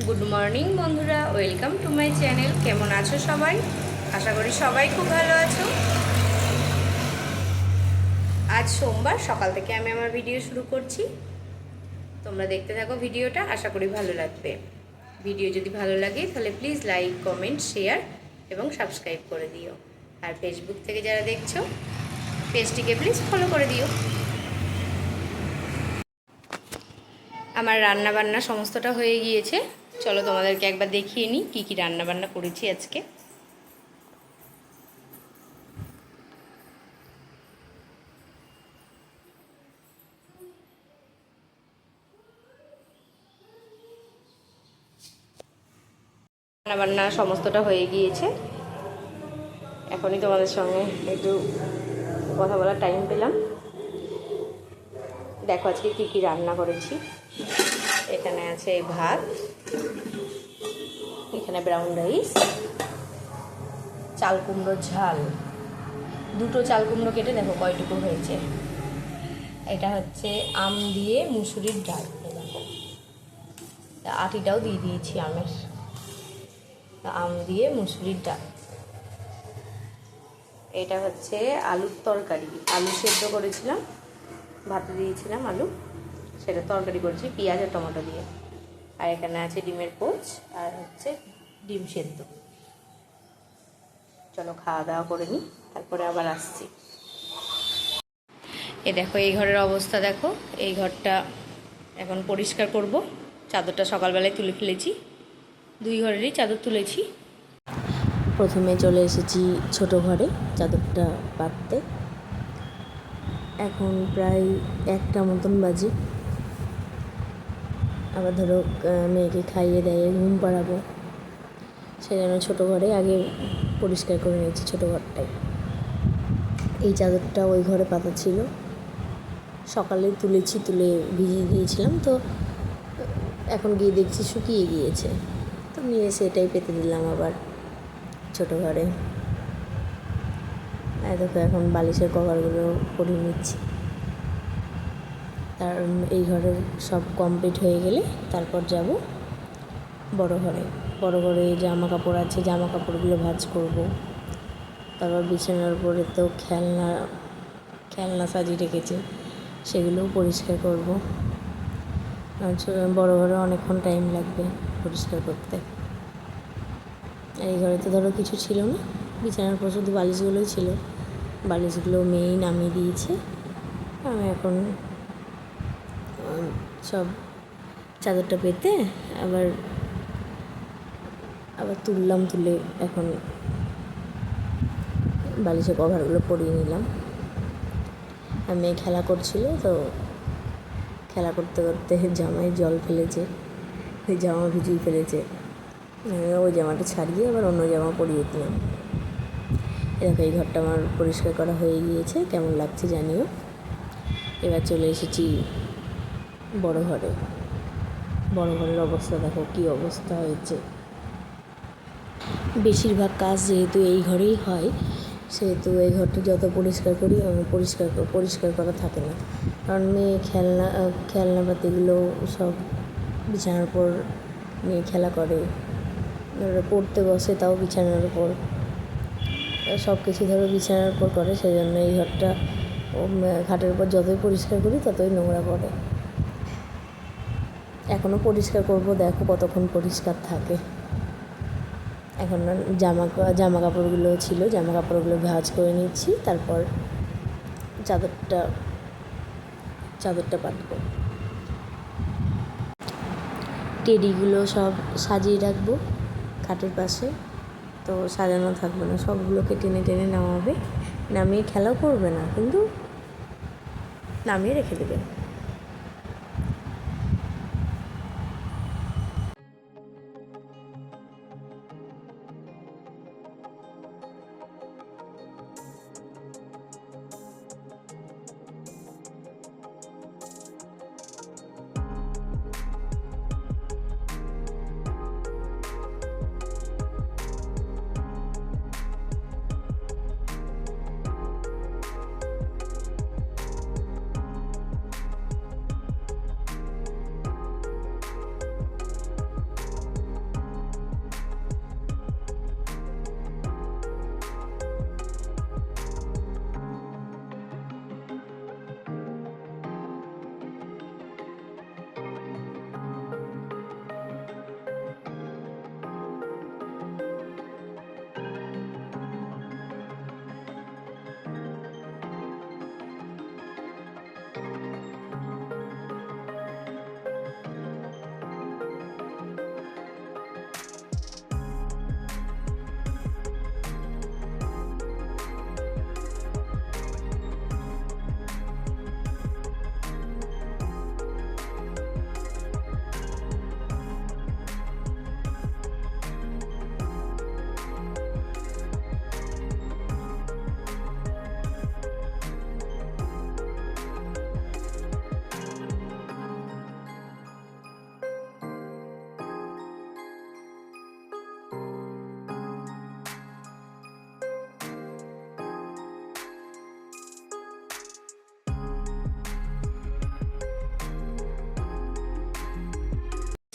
Good morning বন্ধুরা, welcome to my channel. কেমন আছো সবাই? আশা করি সবাই খুব ভালো আছো। আজ সোমবার সকাল থেকে আমি আমার ভিডিও শুরু করছি। তোমরা দেখতে থাকো ভিডিওটা, আশা করি ভালো লাগবে। ভিডিও যদি ভালো লাগে তাহলে প্লিজ লাইক, কমেন্ট, শেয়ার এবং সাবস্ক্রাইব করে দিও। আর ফেসবুক থেকে যারা দেখছো পেজটিকে প্লিজ ফলো করে দিও। আমার রান্না বান্না সমস্তটা হয়ে গিয়েছে। চলো তোমাদেরকে একবার দেখিয়ে নিই কী কী রান্না বান্না করেছি আজকে। রান্নাবান্না সমস্তটা হয়ে গিয়েছে। এখনই তোমাদের সঙ্গে একটু কথা বলার টাইম পেলাম। দেখো আজকে কী কী রান্না করেছি। এখানে আছে ভাত, এখানে ব্রাউন রাইস, চাল কুমড়োর ঝাল, দুটো চাল কুমড়ো কেটে দেখো কয়টুকু হয়েছে। এটা হচ্ছে আম দিয়ে মুসুরির ডাল, দেখো আটিটাও দিয়ে দিয়েছি আমের। আম দিয়ে মুসুরির ডাল। এটা হচ্ছে আলুর তরকারি, আলু সেদ্ধ করেছিলাম, ভাতে দিয়েছিলাম আলু, সেটা তরকারি করেছি পেঁয়াজ আর টমেটো দিয়ে। আর এখানে আছে ডিমের পোচ আর হচ্ছে ডিম সেদ্ধ। চলো খাওয়া দাওয়া করে নিই, তারপরে আবার আসছি। এ দেখো এই ঘরের অবস্থা দেখো। এই ঘরটা এখন পরিষ্কার করব। চাদরটা সকালবেলায় তুলে ফেলেছি, দুই ঘরেরই চাদর তুলেছি। প্রথমে চলে এসেছি ছোট ঘরে চাদরটা পাততে। এখন প্রায় 1টা মতন বাজে। আবার ধরো মেয়েকে খাইয়ে দেয়, ঘুম পাড়াবো, সেজন্য ছোটো ঘরে আগে পরিষ্কার করে নিয়েছি ছোটো ঘরটাই। এই চাদরটা ওই ঘরে পাতা ছিল, সকালে তুলেছি, তুলে ভিজিয়ে দিয়েছিলাম, তো এখন গিয়ে দেখছি শুকিয়ে গিয়েছে, তো নিয়ে এসে এটাই পেতে দিলাম আবার ছোটো ঘরে। দেখো এখন বালিশের কভারগুলো পরিয়ে নিচ্ছি। কারণ এই ঘরের সব কমপ্লিট হয়ে গেলে তারপর যাব বড় ঘরে। বড় ঘরে জামা কাপড় আছে, জামা কাপড়গুলো ভাঁজ করব। তারপর বিছানার উপরে তো খেলনা সাজিয়ে রেখেছি, সেগুলোও পরিষ্কার করব। বড় ঘরে অনেকক্ষণ টাইম লাগবে পরিষ্কার করতে। এই ঘরে তো ধরো কিছু ছিল না, বিছানার উপর শুধু বালিশগুলোই ছিল। বালিশগুলো মেয়েই নামিয়ে দিয়েছে। আমি এখন সব চাদরটা পেতে আবার তুললাম, তুলে এখন বালিশের কভারগুলো পরিয়ে নিলাম। আর মেয়ে খেলা করছিল, তো খেলা করতে করতে জামায় জল ফেলেছে, ওই জামা ভিজিয়ে ফেলেছে। ওই জামাটা ছাড়িয়ে আবার অন্য জামা পরিয়ে দিলাম। এরকম এই ঘরটা আমার পরিষ্কার করা হয়ে গিয়েছে, কেমন লাগছে জানিও। এবার চলে এসেছি বড় ঘরে। বড় ঘরের অবস্থা দেখো কী অবস্থা হয়েছে। বেশিরভাগ কাজ যেহেতু এই ঘরেই হয়, সেহেতু এই ঘরটা যত পরিষ্কার করি পরিষ্কার করা থাকে না। কারণ মেয়ে খেলনাপাতিগুলো সব বিছানার উপর নিয়ে খেলা করে, পড়তে বসে তাও বিছানার উপর, সব কিছু ধরো বিছানার উপর করে। সেই জন্য এই ঘরটা খাটের উপর যতই পরিষ্কার করি ততই নোংরা পড়ে। এখনও পরিষ্কার করব, দেখো কতক্ষণ পরিষ্কার থাকে। এখন জামা কাপড়গুলো ছিল, জামা কাপড়গুলো ভাঁজ করে নিচ্ছি, তারপর চাদরটা পাতবো। টেডিগুলো সব সাজিয়ে রাখবো খাটের পাশে, তো সাজানো থাকবে না, সবগুলোকে টেনে টেনে নামাবে। নামিয়ে খেলাও করবে না, কিন্তু নামিয়ে রেখে দেবে।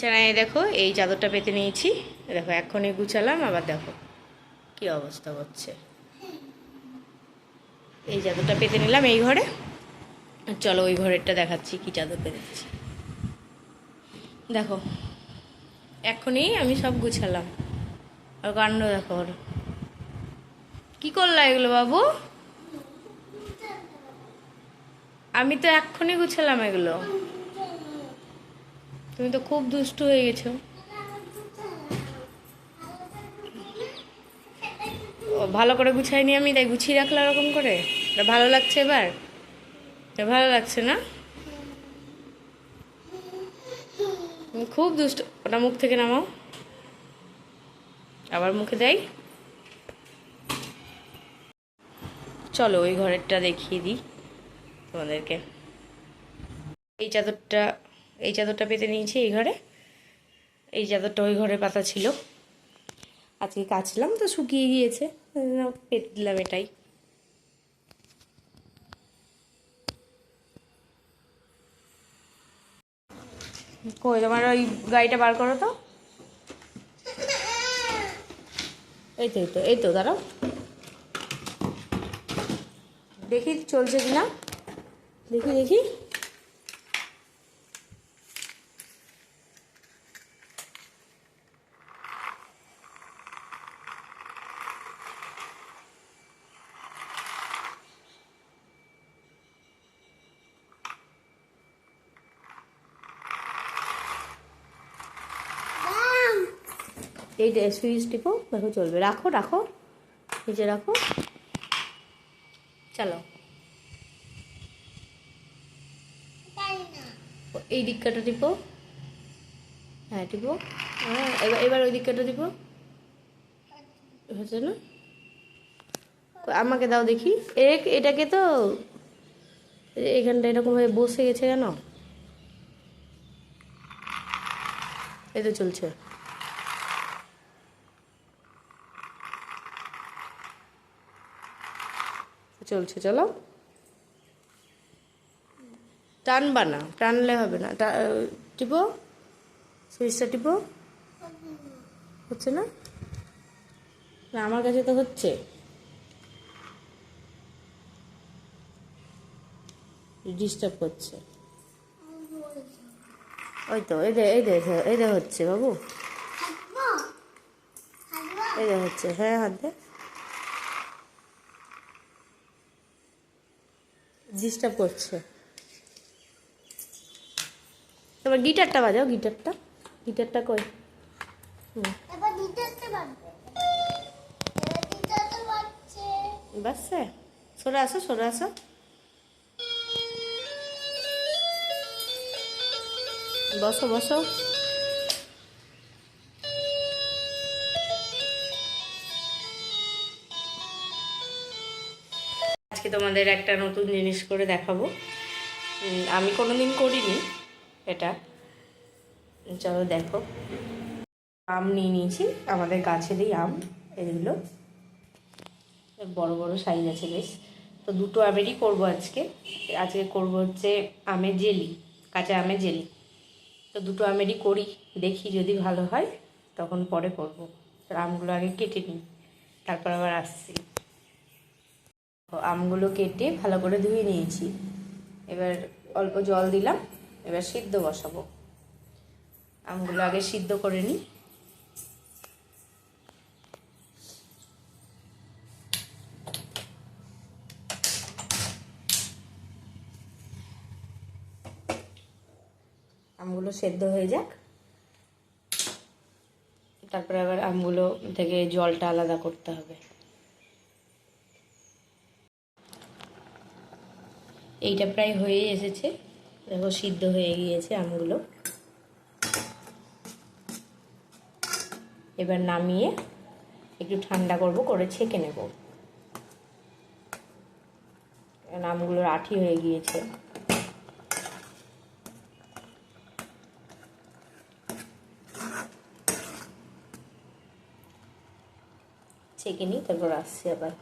বিছানায় দেখো এই চাদরটা পেতে নিয়েছি, দেখো এখনই গুছালাম, আবার দেখো কি অবস্থা হচ্ছে। এই চাদরটা পেতে নিলাম এই ঘরে, আর চলো ওই ঘরেরটা দেখাচ্ছি কি চাদর পেতেছি। দেখো এখনই আমি সব গুছালাম, আর কাণ্ড দেখো ওর। কি করলা এগুলো বাবু? আমি তো এক্ষুনি গুছালাম এগুলো, তুমি তো খুব দুষ্টু হয়ে গেছো। ও ভালো করে গুছাইনি আমি, তাই গুছিয়ে রাখলাম এরকম করে। এটা ভালো লাগছে এবার? এটা ভালো লাগছে না? তুমি খুব দুষ্ট। ওটা মুখ থেকে নামাও, আবার মুখে দেয়। চলো ওই ঘরেরটা দেখিয়ে দিই তোমাদেরকে। এই চাদরটা, এই চাদরটা পেতে নিয়েছি এই ঘরে। এই চাদরটা ওই ঘরে পাতা ছিল, আজকে কাচলাম তো শুকিয়ে গিয়েছে, পেতে দিলাম এটাই। কই তোমার ওই গাড়িটা বার করো তো। এই তো এই তো এই তো, দাঁড়াও দেখি চলছে কিনা, দেখি দেখি। এই সুইচ টিপো, দেখো চলবে। রাখো রাখো, নিচে রাখো, চলো। এই দিকটা টিপো, হ্যাঁ টিপো, হ্যাঁ এবার এবার ওই দিকটা টিপো, হচ্ছে না? আমাকে দাও দেখি। এটাকে তো এখানটা এরকম হয়ে বসে গেছে কেন? এই তো চলছে। চলছে, চলো। টানবা না, টানলে হবে না। টিপো, সুইচটা টিপো। হচ্ছে না? না আমার কাছে তো হচ্ছে। ডিস্টার্ব করছে। ওই তো এই দে এই দে এই দে হচ্ছে বাবু, এই দে হচ্ছে। হ্যাঁ হাত দে। ডিস্টার্ব করছে। এবার গিটারটা বাজাও, গিটারটা, গিটারটা কই? বাজছে। সরে আসো, সরে আসো। বসো বসো। আজকে তোমাদের একটা নতুন জিনিস করে দেখাবো, আমি কোনোদিন করিনি এটা। চলো দেখো। আম নিয়ে নিয়েছি, আমাদের গাছেরই আম এগুলো, বড় বড় সাইজ আছে বেশ। তো দুটো আমেরই করবো আজকে। আজকে করবো হচ্ছে আমের জেলি, কাঁচা আমের জেলি। তো দুটো আমেরই করি, দেখি যদি ভালো হয় তখন পরে করব। আমগুলো আগে কেটে নিই, তারপর আবার আসছি। আমগুলো কেটে ভালো করে ধুয়ে নিয়েছি, এবার অল্প জল দিলাম, এবার সিদ্ধ বসাবো। আমগুলো আগে সিদ্ধ করে নিই। আমগুলো সেদ্ধ হয়ে যাক, তারপরে আবার আমগুলো থেকে জলটা আলাদা করতে হবে। এইটা প্রায় হয়ে এসেছে, দেখো সিদ্ধ হয়ে গিয়েছে আমগুলো। এবার নামিয়ে একটু ঠান্ডা করব, করে ছেঁকে নেব, কারণ আমগুলোর আঠি হয়ে গিয়েছে। ছেঁকে নিই, তারপর আসছি আবার।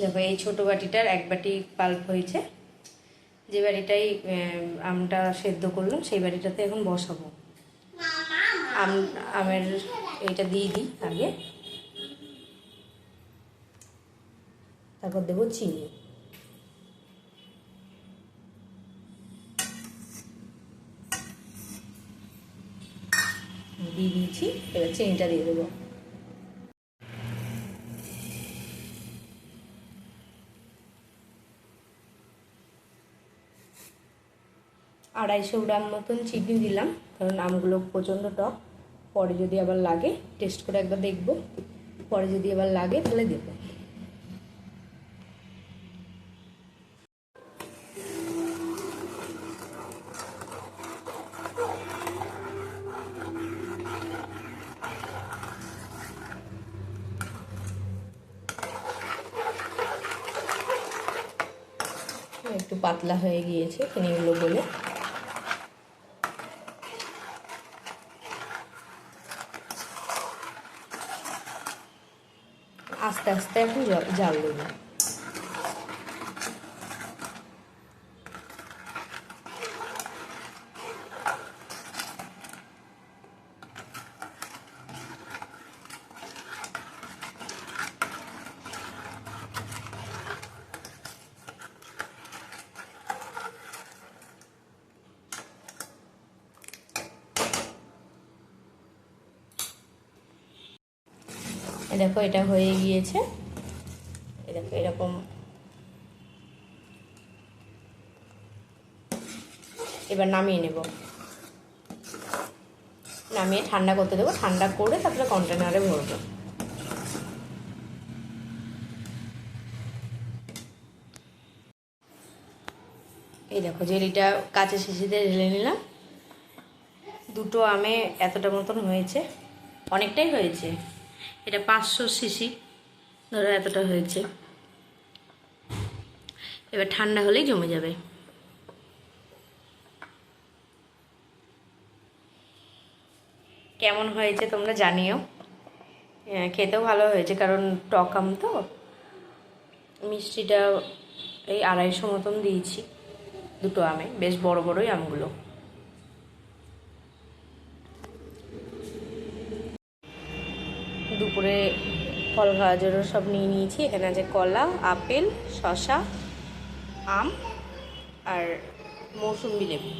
দেখো এই ছোটো বাটিটার এক বাটি পাল্প হয়েছে, যে বাড়িটাই আমটা সেদ্ধ করলাম সেই বাড়িটাতে এখন বসাবো। আমের এইটা দিয়ে দিই আগে, তারপর দেবো চিনি। দিয়ে দিয়েছি, এবার চিনিটা দিয়ে দেবো। আড়াইশো গ্রাম মতন চিনি দিলাম, কারণ আমগুলো প্রচণ্ড টক। পরে যদি আবার লাগে, টেস্ট করে একবার দেখবো, পরে যদি আবার লাগে তাহলে দেবো। একটু পাতলা হয়ে গিয়েছে চিনিগুলো বলে। আস্তে আস্তে এখন জাল দেবো। দেখো এটা হয়ে গিয়েছে, দেখো এরকম। এবার নামিয়ে নেব, নামিয়ে ঠান্ডা করতে দেবো। ঠান্ডা করে তারপরে কন্টেনারে ভরবো। এই দেখো জেলিটা কাঁচের শিশিতে ঢেলে নিলাম। দুটো আমে এতটা মতন হয়েছে, অনেকটাই হয়েছে। এটা 500 সিসি, ধরো এতটা হয়েছে। এবার ঠান্ডা হলেই জমে যাবে। কেমন হয়েছে তোমরা জানিও। খেতেও ভালো হয়েছে, কারণ টক আম তো। মিষ্টিটা এই 250 মতন দিয়েছি দুটো আমে, বেশ বড় বড়ই আমগুলো। দুপুরে ফল খাওয়ার জন্য সব নিয়ে নিয়েছি। এখানে আছে কলা, আপেল, শসা, আম আর মৌসুম্বি লেবু।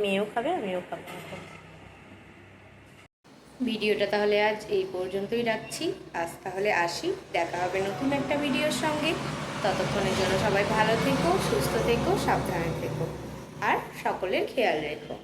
মেয়েও খাবে, আমিও খাবো। ভিডিওটা তাহলে আজ এই পর্যন্তই রাখছি। আজ তাহলে আসি, দেখা হবে নতুন একটা ভিডিওর সঙ্গে। ততক্ষণের জন্য সবাই ভালো থেকো, সুস্থ থেকো, সাবধানে থেকো আর সকলের খেয়াল রেখো।